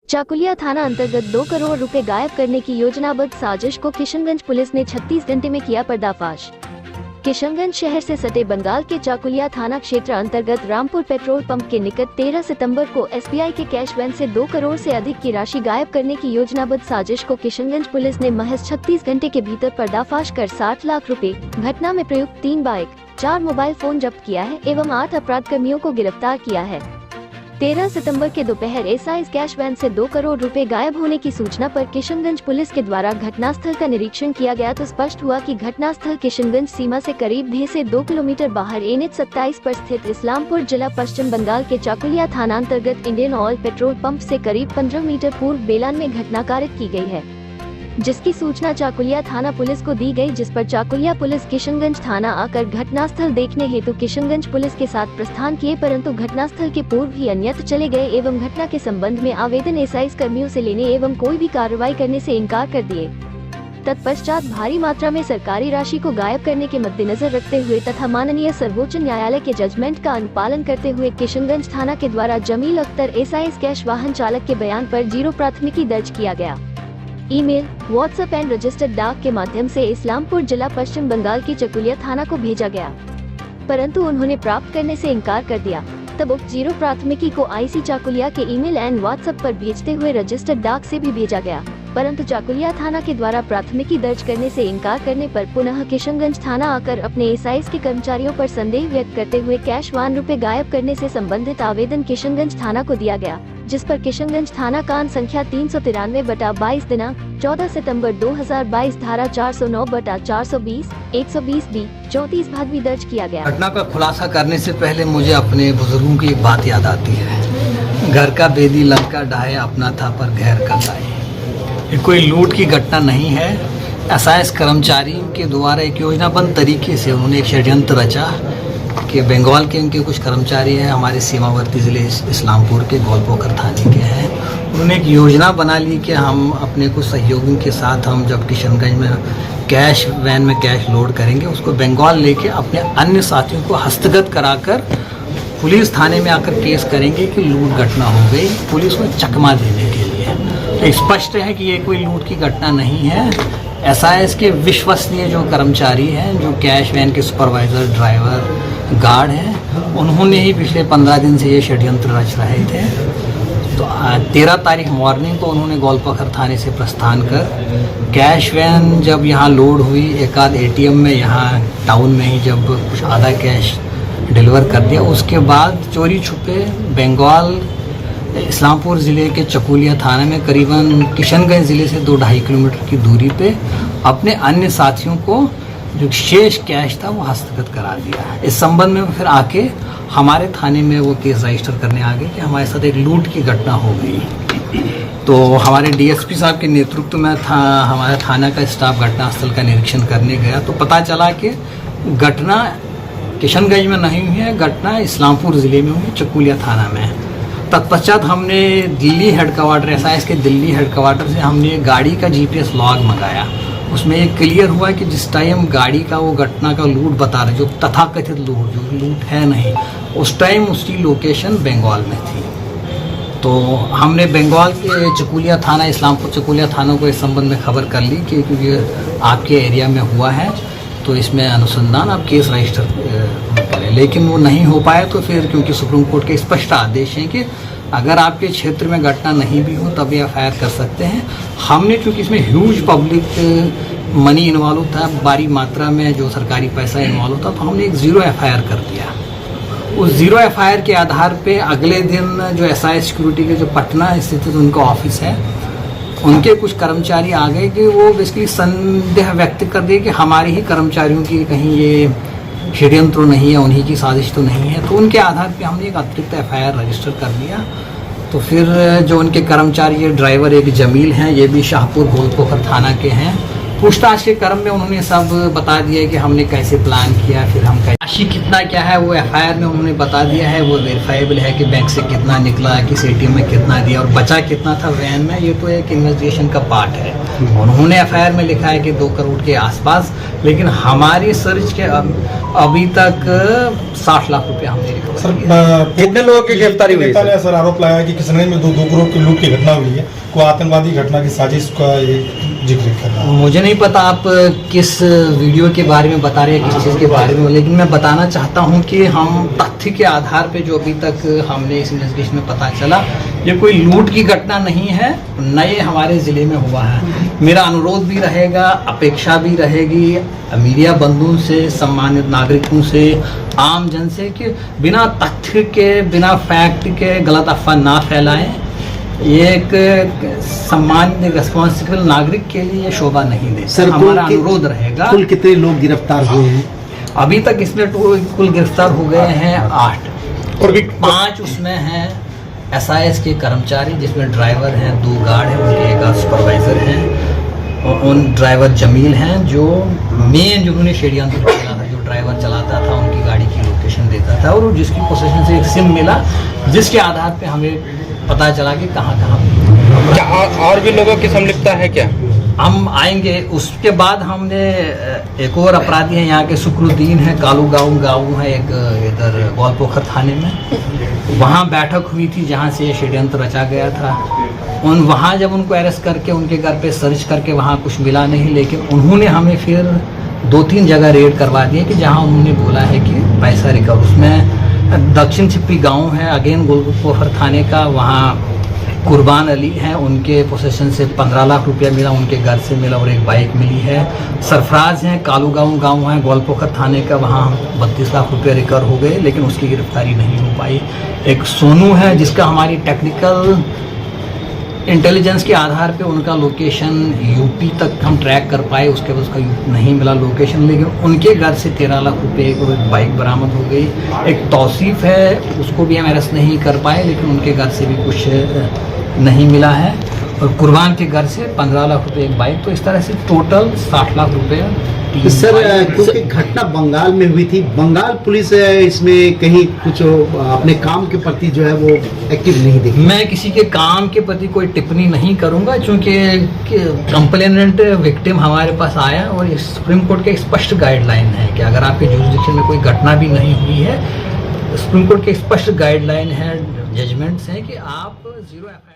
चाकुलिया थाना अंतर्गत 2 करोड़ रुपए गायब करने की योजनाबद्ध साजिश को किशनगंज पुलिस ने 36 घंटे में किया पर्दाफाश। किशनगंज शहर से सटे बंगाल के चाकुलिया थाना क्षेत्र अंतर्गत रामपुर पेट्रोल पंप के निकट 13 सितंबर को एसबीआई के कैश वैन से 2 करोड़ से अधिक की राशि गायब करने की योजनाबद्ध साजिश को किशनगंज पुलिस ने महज 36 घंटे के भीतर पर्दाफाश कर 60 लाख रुपए, घटना में प्रयुक्त 3 बाइक, 4 मोबाइल फोन जब्त किया है एवं 8 अपराध कर्मियों को गिरफ्तार किया है। 13 सितंबर के दोपहर एसआई कैश वैन से 2 करोड़ रुपए गायब होने की सूचना पर किशनगंज पुलिस के द्वारा घटनास्थल का निरीक्षण किया गया तो स्पष्ट हुआ कि घटनास्थल किशनगंज सीमा से करीब 1.5 से 2 किलोमीटर बाहर NH 27 पर स्थित इस्लामपुर जिला पश्चिम बंगाल के चाकुलिया थाना अंतर्गत इंडियन ऑयल पेट्रोल पंप से करीब 15 मीटर पूर्व बेलान में घटना कारित की गई है, जिसकी सूचना चाकुलिया थाना पुलिस को दी गई, जिस पर चाकुलिया पुलिस किशनगंज थाना आकर घटनास्थल देखने हेतु किशनगंज पुलिस के साथ प्रस्थान किए, परंतु घटनास्थल के पूर्व ही अन्यत्र चले गए एवं घटना के संबंध में आवेदन एसआई कर्मियों से लेने एवं कोई भी कार्रवाई करने से इनकार कर दिए। तत्पश्चात भारी मात्रा में सरकारी राशि को गायब करने के मद्देनजर रखते हुए तथा माननीय सर्वोच्च न्यायालय के जजमेंट का अनुपालन करते हुए किशनगंज थाना के द्वारा जमील अख्तर एसआई कैश वाहन चालक के बयान पर 0 प्राथमिकी दर्ज किया गया। ईमेल, व्हाट्सएप एंड रजिस्टर्ड डाक के माध्यम से इस्लामपुर जिला पश्चिम बंगाल की चाकुलिया थाना को भेजा गया, परंतु उन्होंने प्राप्त करने से इनकार कर दिया। तब उक्त 0 प्राथमिकी को आईसी चाकुलिया के ईमेल एंड व्हाट्सएप पर भेजते हुए रजिस्टर्ड डाक से भी भेजा गया, परंतु चाकुलिया थाना के द्वारा प्राथमिकी दर्ज करने से इनकार करने पर पुनः किशनगंज थाना आकर अपने एसआई के कर्मचारियों पर संदेह व्यक्त करते हुए कैश वाहन रुपए गायब करने से संबंधित आवेदन किशनगंज थाना को दिया गया, जिस पर किशनगंज थाना कान संख्या 393/22 दिनांक 14 सितंबर 2022 धारा 409/420 120B 34 भाग भी दर्ज किया गया। घटना का खुलासा करने से पहले मुझे अपने बुजुर्गों की एक बात याद आती है, घर का बेदी लंका ढाए अपना था पर गैर का लाए। ये कोई लूट की घटना नहीं है। एसआईएस कर्मचारियों के द्वारा एक योजनाबद्ध तरीके से उन्होंने एक षड्यंत्र रचा कि बंगाल के उनके कुछ कर्मचारी हैं, हमारे सीमावर्ती ज़िले इस्लामपुर के गोलपोखर थाने के हैं। उन्होंने एक योजना बना ली कि हम अपने कुछ सहयोगियों के साथ हम जब किशनगंज में कैश वैन में कैश लोड करेंगे, उसको बंगाल लेके अपने अन्य साथियों को हस्तगत कराकर पुलिस थाने में आकर केस करेंगे कि लूट घटना हो गई, पुलिस को चकमा देने के लिए। तो स्पष्ट है कि ये कोई लूट की घटना नहीं है। एसआईएस के विश्वसनीय जो कर्मचारी हैं, जो कैश वैन के सुपरवाइज़र, ड्राइवर, गार्ड हैं, उन्होंने ही पिछले 15 दिन से ये षड्यंत्र रच रहे थे। तो 13 तारीख मॉर्निंग को उन्होंने गोलपोखर थाने से प्रस्थान कर कैश वैन जब यहाँ लोड हुई, एक आध एटीएम में यहाँ टाउन में ही जब कुछ आधा कैश डिलीवर कर दिया, उसके बाद चोरी छुपे बंगाल इस्लामपुर ज़िले के चाकुलिया थाने में करीबन किशनगंज ज़िले से 2-2.5 किलोमीटर की दूरी पे अपने अन्य साथियों को जो शेष कैश था वो हस्तगत करा दिया। इस संबंध में फिर आके हमारे थाने में वो केस रजिस्टर करने आ गए कि हमारे साथ एक लूट की घटना हो गई। तो हमारे डीएसपी साहब के नेतृत्व में हमारे थाना का स्टाफ घटनास्थल का निरीक्षण करने गया तो पता चला कि घटना किशनगंज में नहीं हुई है, घटना इस्लामपुर ज़िले में हुई, चाकुलिया थाना में। तत्पश्चात हमने दिल्ली हेडक्वार्टर एसआईएस के दिल्ली हेडक्वार्टर से हमने गाड़ी का जीपीएस लॉग मंगाया। उसमें ये क्लियर हुआ कि जिस टाइम गाड़ी का वो घटना का लूट बता रहे, जो तथाकथित लूट, जो लूट है नहीं, उस टाइम उसकी लोकेशन बंगाल में थी। तो हमने बंगाल के चाकुलिया थाना, इस्लामपुर चाकुलिया थाना को इस संबंध में खबर कर ली कि क्योंकि आपके एरिया में हुआ है तो इसमें अनुसंधान आप केस रजिस्टर करें, लेकिन वो नहीं हो पाया। तो फिर क्योंकि सुप्रीम कोर्ट के स्पष्ट आदेश हैं कि अगर आपके क्षेत्र में घटना नहीं भी हो तब एफआईआर कर सकते हैं। हमने क्योंकि इसमें ह्यूज पब्लिक मनी इन्वॉल्व था, भारी मात्रा में जो सरकारी पैसा इन्वॉल्व था, तो हमने एक 0 एफआईआर कर दिया। उस 0 एफआईआर के आधार पे अगले दिन जो एसआई सिक्योरिटी के जो पटना स्थित उनका ऑफिस है, उनके कुछ कर्मचारी आ गए कि वो बेसिकली संदेह व्यक्त कर दिए कि हमारे ही कर्मचारियों की कहीं ये षड्यंत्र नहीं है, उन्हीं की साजिश तो नहीं है। तो उनके आधार पे हमने एक अतिरिक्त एफआईआर रजिस्टर कर दिया। तो फिर जो उनके कर्मचारी, ये ड्राइवर एक जमील हैं, ये भी शाहपुर गोलपोखर थाना के हैं, पूछताछ के क्रम में उन्होंने सब बता दिया कि हमने कैसे प्लान किया, फिर हम राशि कितना क्या है वो एफआईआर में उन्होंने बता दिया है, वो वेरीफाइबल है कि बैंक से कितना निकला, किस एटीएम में कितना दिया और बचा कितना था वैन में, ये तो एक इन्वेस्टिगेशन का पार्ट है। उन्होंने एफआईआर में लिखा है कि 2 करोड़ के आसपास, लेकिन हमारी सर्च के अभी तक 60 लाख रुपए हमने रिकवर सर किया। कितने लोगों की गिरफ्तारी हुई है? सर आरोप लगाया कि किशनगंज में 2 करोड़ की लूट की घटना हुई है, कोई आतंकवादी घटना की साजिश का ये जिक्र कर रहा है। मुझे नहीं पता आप किस वीडियो के बारे में बता रहे हैं, किस चीज़ के बारे में, लेकिन मैं बताना चाहता हूं कि हम तथ्य के आधार पे जो अभी तक हमने इस इन्वेस्टिगेशन में पता चला, ये कोई लूट की घटना नहीं है, नए हमारे ज़िले में हुआ है। मेरा अनुरोध भी रहेगा, अपेक्षा भी रहेगी मीडिया बंधुओं से, सम्मानित नागरिकों से, आम जन से कि बिना तथ्य के, बिना फैक्ट के गलत अफवाह ना फैलाएं। ये एक सम्मानित रिस्पॉन्सिबल नागरिक के लिए शोभा नहीं दे। सर हमारा अनुरोध रहेगा। कुल कितने लोग गिरफ्तार हुए हैं? अभी तक इसमें कुल गिरफ्तार हो गए हैं 8 और 5 उसमें हैं एसआईएस के कर्मचारी, जिसमें ड्राइवर हैं, 2 गार्ड हैं, उनके एक सुपरवाइजर हैं और उन ड्राइवर जमील हैं जो मेन जिन्होंने षड्यंत्र चला था, जो ड्राइवर चलाता था, उनकी गाड़ी की लोकेशन देता था और जिसकी पोजीशन से एक सिम मिला, जिसके आधार पे हमें पता चला कि कहाँ क्या और भी लोगों की संलिप्तता है क्या? हम आएंगे। उसके बाद हमने एक और अपराधी है यहाँ के, शुक्रुद्दीन है, कालू गाँव है एक इधर गोलपोखर थाने में, वहाँ बैठक हुई थी जहाँ से ये षड्यंत्र रचा गया था। वहाँ जब उनको अरेस्ट करके उनके घर पे सर्च करके वहाँ कुछ मिला नहीं, लेकिन उन्होंने हमें फिर 2-3 जगह रेड करवा दिए कि जहाँ उन्होंने बोला है कि पैसा रिकवर, उसमें दक्षिण छिप्पी गांव है, अगेन गोलपोखर थाने का, वहाँ कुर्बान अली हैं, उनके पोसेशन से 15 लाख रुपया मिला, उनके घर से मिला और एक बाइक मिली है। सरफराज हैं, कालू गांव है गोलपोखर थाने का, वहाँ 32 लाख रुपया रिकवर हो गए, लेकिन उसकी गिरफ्तारी नहीं हो पाई। एक सोनू है जिसका हमारी टेक्निकल इंटेलिजेंस के आधार पे उनका लोकेशन यूपी तक हम ट्रैक कर पाए, उसके बाद उसका नहीं मिला लोकेशन, लेकिन उनके घर से 13 लाख रुपए और एक बाइक बरामद हो गई। एक तौसीफ है, उसको भी हम अरेस्ट नहीं कर पाए, लेकिन उनके घर से भी कुछ नहीं मिला है और कुर्बान के घर से 15 लाख रुपए एक बाइक, तो इस तरह से टोटल 60 लाख रुपए। सर क्योंकि घटना बंगाल में हुई थी, बंगाल पुलिस इसमें कहीं कुछ अपने काम के प्रति जो है वो एक्टिव नहीं दिखी। मैं किसी के काम के प्रति कोई टिप्पणी नहीं करूंगा, क्योंकि कंप्लेनेंट विक्टिम हमारे पास आया और सुप्रीम कोर्ट के स्पष्ट गाइडलाइन है कि अगर आपके जुरिडिक्शन में कोई घटना भी नहीं हुई है, सुप्रीम कोर्ट के स्पष्ट गाइडलाइन है, जजमेंट्स हैं कि आप 0 एफआईआर